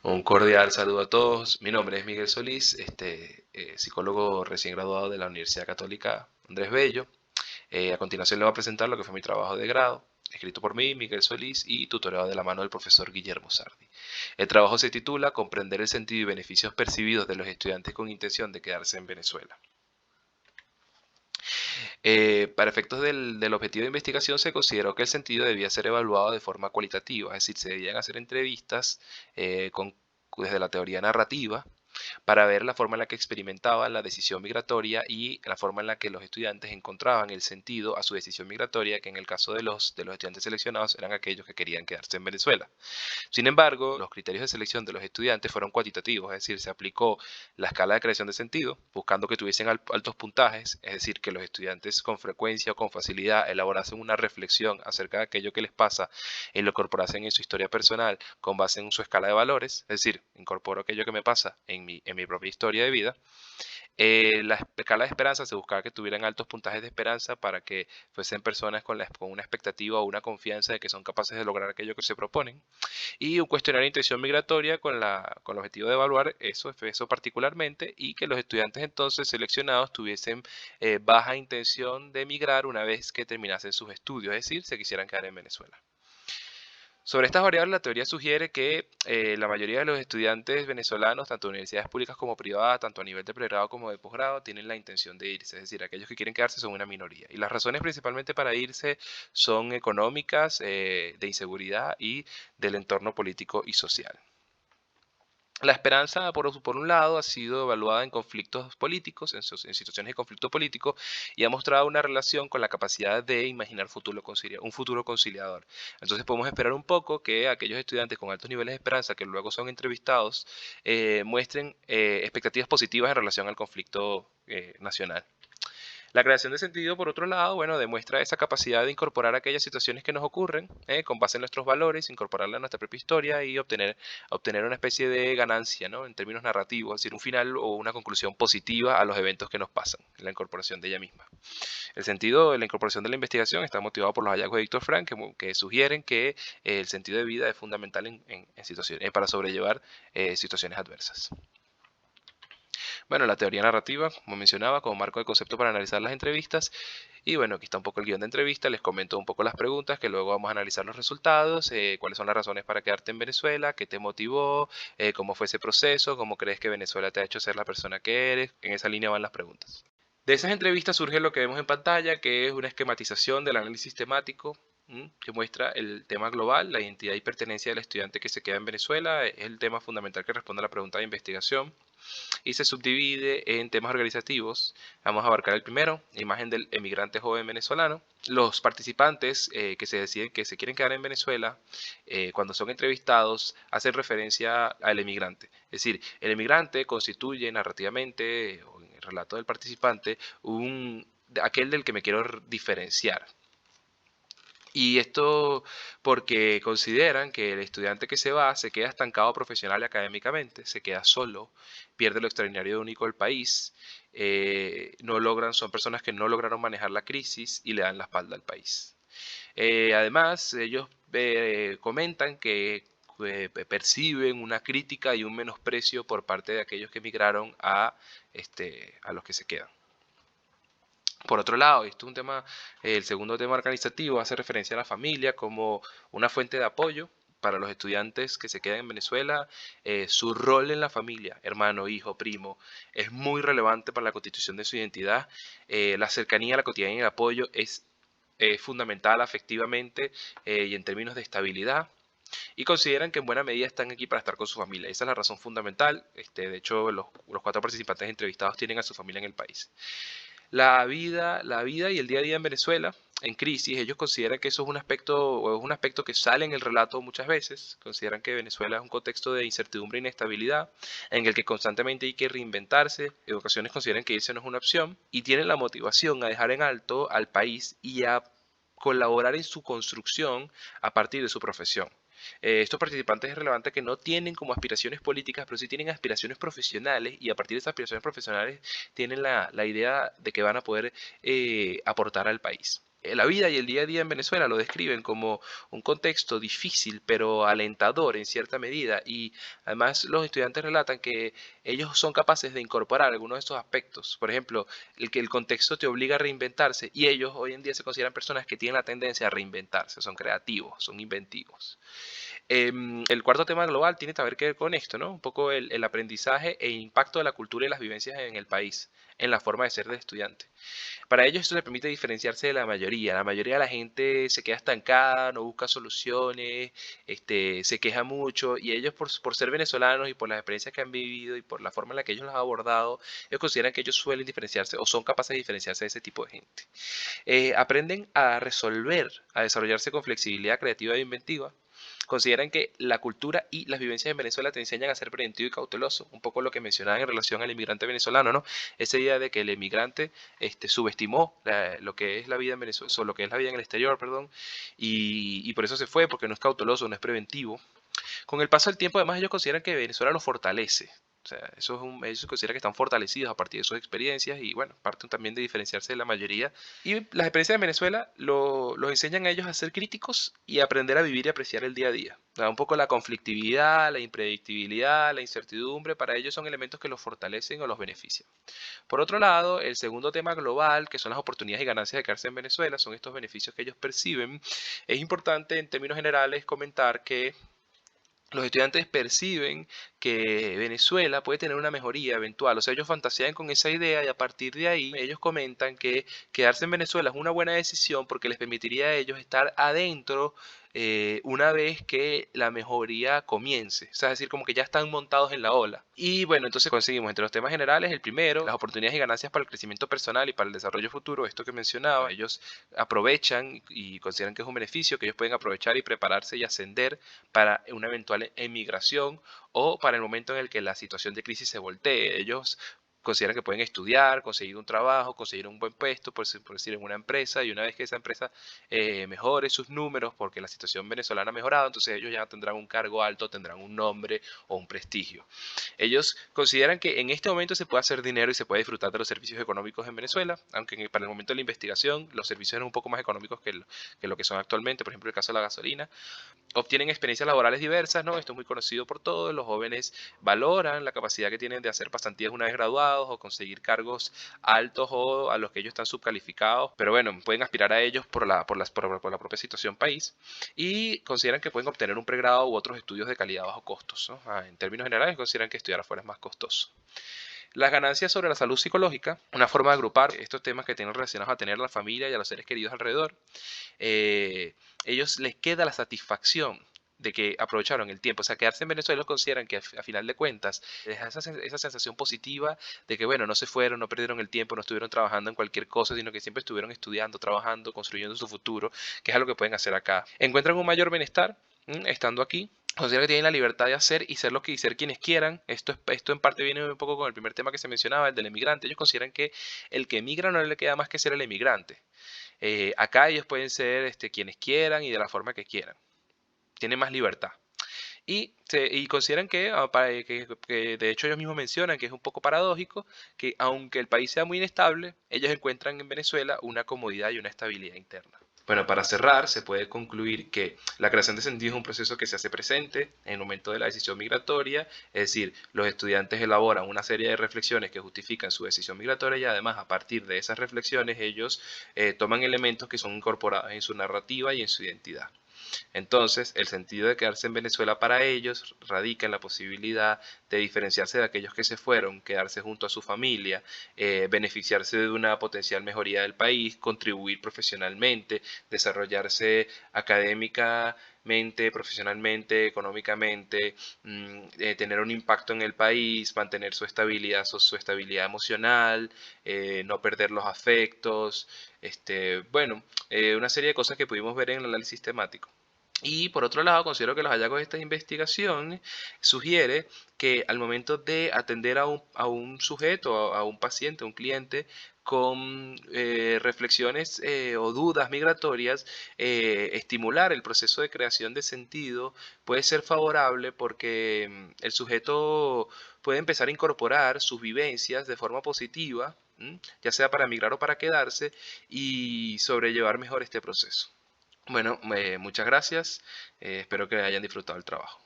Un cordial saludo a todos. Mi nombre es Miguel Solís, psicólogo recién graduado de la Universidad Católica Andrés Bello. A continuación le voy a presentar lo que fue mi trabajo de grado, escrito por mí, Miguel Solís, y tutorado de la mano del profesor Guillermo Sardi. El trabajo se titula Comprender el sentido y beneficios percibidos de los estudiantes con intención de quedarse en Venezuela. Para efectos del objetivo de investigación se consideró que el sentido debía ser evaluado de forma cualitativa, es decir, se debían hacer entrevistas desde la teoría narrativa para ver la forma en la que experimentaban la decisión migratoria y la forma en la que los estudiantes encontraban el sentido a su decisión migratoria, que en el caso de los estudiantes seleccionados eran aquellos que querían quedarse en Venezuela. Sin embargo, los criterios de selección de los estudiantes fueron cuantitativos, es decir, se aplicó la escala de creación de sentido, buscando que tuviesen altos puntajes, es decir, que los estudiantes con frecuencia o con facilidad elaborasen una reflexión acerca de aquello que les pasa y lo incorporasen en su historia personal con base en su escala de valores, es decir, incorporo aquello que me pasa en mi propia historia de vida. La escala de esperanza se buscaba que tuvieran altos puntajes de esperanza para que fuesen personas con una expectativa o una confianza de que son capaces de lograr aquello que se proponen, y un cuestionario de intención migratoria con el objetivo de evaluar eso particularmente, y que los estudiantes entonces seleccionados tuviesen baja intención de emigrar una vez que terminasen sus estudios, es decir, se quisieran quedar en Venezuela. Sobre estas variables, la teoría sugiere que la mayoría de los estudiantes venezolanos, tanto de universidades públicas como privadas, tanto a nivel de pregrado como de posgrado, tienen la intención de irse, es decir, aquellos que quieren quedarse son una minoría. Y las razones principalmente para irse son económicas, de inseguridad y del entorno político y social. La esperanza, por un lado, ha sido evaluada en conflictos políticos, en situaciones de conflicto político, y ha mostrado una relación con la capacidad de imaginar un futuro conciliador. Entonces podemos esperar un poco que aquellos estudiantes con altos niveles de esperanza que luego son entrevistados muestren expectativas positivas en relación al conflicto nacional. La creación de sentido, por otro lado, bueno, demuestra esa capacidad de incorporar aquellas situaciones que nos ocurren, con base en nuestros valores, incorporarla a nuestra propia historia y obtener una especie de ganancia, ¿no? En términos narrativos, es decir, un final o una conclusión positiva a los eventos que nos pasan, la incorporación de ella misma. El sentido de la incorporación de la investigación está motivado por los hallazgos de Víctor Frank, que sugieren que el sentido de vida es fundamental en situaciones, para sobrellevar situaciones adversas. Bueno, la teoría narrativa, como mencionaba, como marco de concepto para analizar las entrevistas. Y bueno, aquí está un poco el guión de entrevista, les comento un poco las preguntas, que luego vamos a analizar los resultados, cuáles son las razones para quedarte en Venezuela, qué te motivó, cómo fue ese proceso, cómo crees que Venezuela te ha hecho ser la persona que eres. En esa línea van las preguntas. De esas entrevistas surge lo que vemos en pantalla, que es una esquematización del análisis temático, que muestra el tema global, la identidad y pertenencia del estudiante que se queda en Venezuela. Es el tema fundamental que responde a la pregunta de investigación y se subdivide en temas organizativos. Vamos a abarcar el primero, imagen del emigrante joven venezolano. Los participantes que se deciden que se quieren quedar en Venezuela, cuando son entrevistados, hacen referencia al emigrante. Es decir, el emigrante constituye narrativamente, o en el relato del participante, aquel del que me quiero diferenciar. Y esto porque consideran que el estudiante que se va se queda estancado profesional y académicamente, se queda solo, pierde lo extraordinario y único del país, no logran, son personas que no lograron manejar la crisis y le dan la espalda al país. Además, ellos comentan que perciben una crítica y un menosprecio por parte de aquellos que emigraron a los que se quedan. Por otro lado, esto es un tema, el segundo tema organizativo hace referencia a la familia como una fuente de apoyo para los estudiantes que se quedan en Venezuela. Su rol en la familia, hermano, hijo, primo, es muy relevante para la constitución de su identidad. La cercanía, la cotidianidad y el apoyo es fundamental afectivamente y en términos de estabilidad. Y consideran que en buena medida están aquí para estar con su familia. Esa es la razón fundamental. De hecho, los 4 participantes entrevistados tienen a su familia en el país. La vida y el día a día en Venezuela, en crisis, ellos consideran que eso es un aspecto que sale en el relato muchas veces. Consideran que Venezuela es un contexto de incertidumbre e inestabilidad, en el que constantemente hay que reinventarse. En ocasiones consideran que irse no es una opción, y tienen la motivación a dejar en alto al país y a colaborar en su construcción a partir de su profesión. Estos participantes es relevante que no tienen como aspiraciones políticas, pero sí tienen aspiraciones profesionales, y a partir de esas aspiraciones profesionales tienen la idea de que van a poder aportar al país. La vida y el día a día en Venezuela lo describen como un contexto difícil pero alentador en cierta medida, y además los estudiantes relatan que ellos son capaces de incorporar algunos de estos aspectos. Por ejemplo, el que el contexto te obliga a reinventarse, y ellos hoy en día se consideran personas que tienen la tendencia a reinventarse, son creativos, son inventivos. El cuarto tema global tiene que ver con esto, ¿no? Un poco el aprendizaje e impacto de la cultura y las vivencias en el país, en la forma de ser del estudiante. Para ellos esto les permite diferenciarse de la mayoría. La mayoría de la gente se queda estancada, no busca soluciones, se queja mucho, y ellos por ser venezolanos y por las experiencias que han vivido y por la forma en la que ellos los han abordado, ellos consideran que ellos suelen diferenciarse o son capaces de diferenciarse de ese tipo de gente. Aprenden a resolver, a desarrollarse con flexibilidad creativa e inventiva. Consideran que la cultura y las vivencias en Venezuela te enseñan a ser preventivo y cauteloso, un poco lo que mencionaban en relación al inmigrante venezolano, ¿no? Esa idea de que el inmigrante subestimó lo que es la vida en Venezuela, o lo que es la vida en el exterior, perdón, y por eso se fue, porque no es cauteloso, no es preventivo. Con el paso del tiempo, además, ellos consideran que Venezuela los fortalece. O sea, ellos consideran que están fortalecidos a partir de sus experiencias, y bueno, parten también de diferenciarse de la mayoría. Y las experiencias de Venezuela los enseñan a ellos a ser críticos y a aprender a vivir y apreciar el día a día. O sea, un poco la conflictividad, la impredictibilidad, la incertidumbre, para ellos son elementos que los fortalecen o los benefician. Por otro lado, el segundo tema global, que son las oportunidades y ganancias de quedarse en Venezuela, son estos beneficios que ellos perciben. Es importante en términos generales comentar que los estudiantes perciben que Venezuela puede tener una mejoría eventual. O sea, ellos fantasean con esa idea, y a partir de ahí ellos comentan que quedarse en Venezuela es una buena decisión porque les permitiría a ellos estar adentro una vez que la mejoría comience. O sea, es decir, como que ya están montados en la ola. Y bueno, entonces conseguimos entre los temas generales el primero, las oportunidades y ganancias para el crecimiento personal y para el desarrollo futuro, esto que mencionaba. Ellos aprovechan y consideran que es un beneficio, que ellos pueden aprovechar y prepararse y ascender para una eventual emigración, o para el momento en el que la situación de crisis se voltee. Ellos consideran que pueden estudiar, conseguir un trabajo, conseguir un buen puesto, por decir, en una empresa, y una vez que esa empresa mejore sus números, porque la situación venezolana ha mejorado, entonces ellos ya tendrán un cargo alto, tendrán un nombre o un prestigio. Ellos consideran que en este momento se puede hacer dinero y se puede disfrutar de los servicios económicos en Venezuela, aunque para el momento de la investigación los servicios eran un poco más económicos que lo que son actualmente, por ejemplo el caso de la gasolina. Obtienen experiencias laborales diversas, ¿no? Esto es muy conocido por todos. Los jóvenes valoran la capacidad que tienen de hacer pasantías una vez graduados, o conseguir cargos altos o a los que ellos están subcalificados, pero bueno, pueden aspirar a ellos por la propia situación país, y consideran que pueden obtener un pregrado u otros estudios de calidad bajo costos, ¿no? En términos generales, consideran que estudiar afuera es más costoso. Las ganancias sobre la salud psicológica, una forma de agrupar estos temas que tienen relacionados a tener a la familia y a los seres queridos alrededor. Ellos les queda la satisfacción de que aprovecharon el tiempo. O sea, quedarse en Venezuela ellos consideran que a final de cuentas les da esa sensación positiva de que, bueno, no se fueron, no perdieron el tiempo, no estuvieron trabajando en cualquier cosa, sino que siempre estuvieron estudiando, trabajando, construyendo su futuro, que es algo que pueden hacer acá. Encuentran un mayor bienestar estando aquí. Consideran que tienen la libertad de hacer y ser y ser quienes quieran. Esto en parte viene un poco con el primer tema que se mencionaba, el del emigrante. Ellos consideran que el que emigra no le queda más que ser el emigrante. Acá ellos pueden ser quienes quieran y de la forma que quieran. Tienen más libertad. Y consideran que de hecho ellos mismos mencionan que es un poco paradójico, que aunque el país sea muy inestable, ellos encuentran en Venezuela una comodidad y una estabilidad interna. Bueno, para cerrar, se puede concluir que la creación de sentido es un proceso que se hace presente en el momento de la decisión migratoria, es decir, los estudiantes elaboran una serie de reflexiones que justifican su decisión migratoria, y además a partir de esas reflexiones ellos toman elementos que son incorporados en su narrativa y en su identidad. Entonces, el sentido de quedarse en Venezuela para ellos radica en la posibilidad de diferenciarse de aquellos que se fueron, quedarse junto a su familia, beneficiarse de una potencial mejoría del país, contribuir profesionalmente, desarrollarse académicamente, profesionalmente, económicamente, tener un impacto en el país, mantener su estabilidad emocional, no perder los afectos, una serie de cosas que pudimos ver en el análisis temático. Y por otro lado, considero que los hallazgos de esta investigación sugiere que al momento de atender a un sujeto, a un paciente, a un cliente, con reflexiones o dudas migratorias, estimular el proceso de creación de sentido puede ser favorable, porque el sujeto puede empezar a incorporar sus vivencias de forma positiva ya sea para emigrar o para quedarse, y sobrellevar mejor este proceso. Bueno, muchas gracias, espero que hayan disfrutado el trabajo.